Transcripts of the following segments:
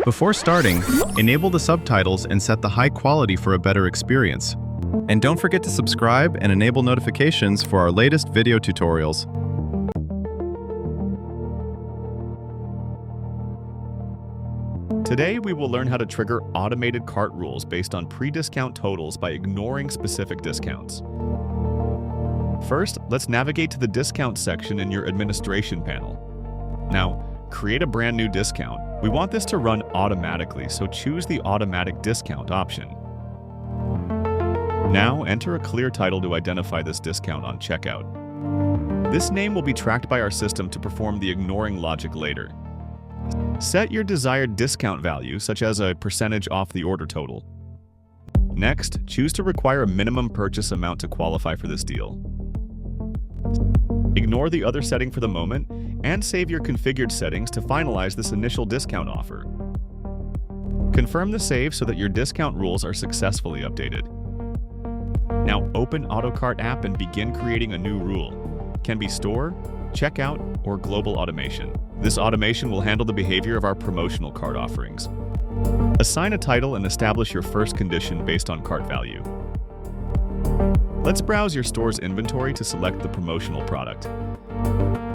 Before starting, enable the subtitles and set the high quality for a better experience. And don't forget to subscribe and enable notifications for our latest video tutorials. Today, we will learn how to trigger automated cart rules based on pre-discount totals by ignoring specific discounts. First, let's navigate to the Discount section in your administration panel. Now, create a brand new discount. We want this to run automatically, so choose the Automatic Discount option. Now, enter a clear title to identify this discount on checkout. This name will be tracked by our system to perform the ignoring logic later. Set your desired discount value, such as a percentage off the order total. Next, choose to require a minimum purchase amount to qualify for this deal. Ignore the other setting for the moment, and save your configured settings to finalize this initial discount offer. Confirm the save so that your discount rules are successfully updated. Now open AutoCart app and begin creating a new rule. It can be store, checkout, or global automation. This automation will handle the behavior of our promotional cart offerings. Assign a title and establish your first condition based on cart value. Let's browse your store's inventory to select the promotional product.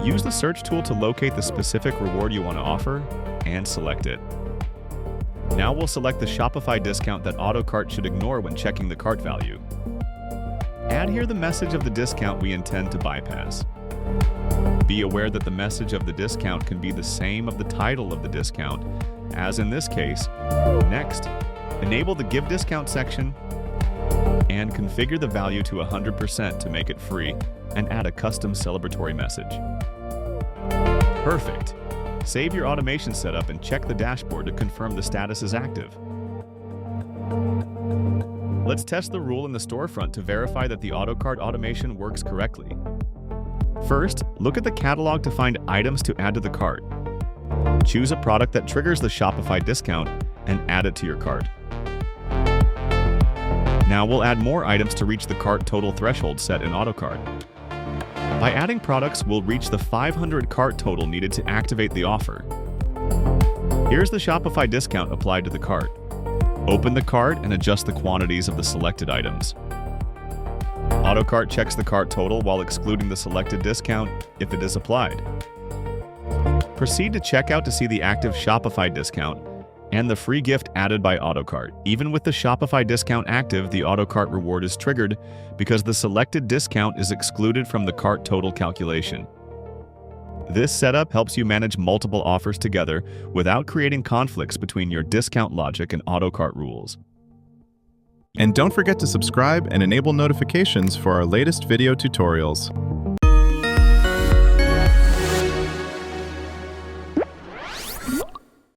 Use the search tool to locate the specific reward you want to offer and select it. Now we'll select the Shopify discount that AutoCart should ignore when checking the cart value. Add here the message of the discount we intend to bypass. Be aware that the message of the discount can be the same of the title of the discount, as in this case. Next, enable the Give Discount section and configure the value to 100% to make it free, and add a custom celebratory message. Perfect! Save your automation setup and check the dashboard to confirm the status is active. Let's test the rule in the storefront to verify that the AutoCart automation works correctly. First, look at the catalog to find items to add to the cart. Choose a product that triggers the Shopify discount and add it to your cart. Now we'll add more items to reach the cart total threshold set in AutoCart. By adding products, we'll reach the 500 cart total needed to activate the offer. Here's the Shopify discount applied to the cart. Open the cart and adjust the quantities of the selected items. AutoCart checks the cart total while excluding the selected discount if it is applied. Proceed to checkout to see the active Shopify discount and the free gift added by AutoCart. Even with the Shopify discount active, the AutoCart reward is triggered because the selected discount is excluded from the cart total calculation. This setup helps you manage multiple offers together without creating conflicts between your discount logic and AutoCart rules. And don't forget to subscribe and enable notifications for our latest video tutorials.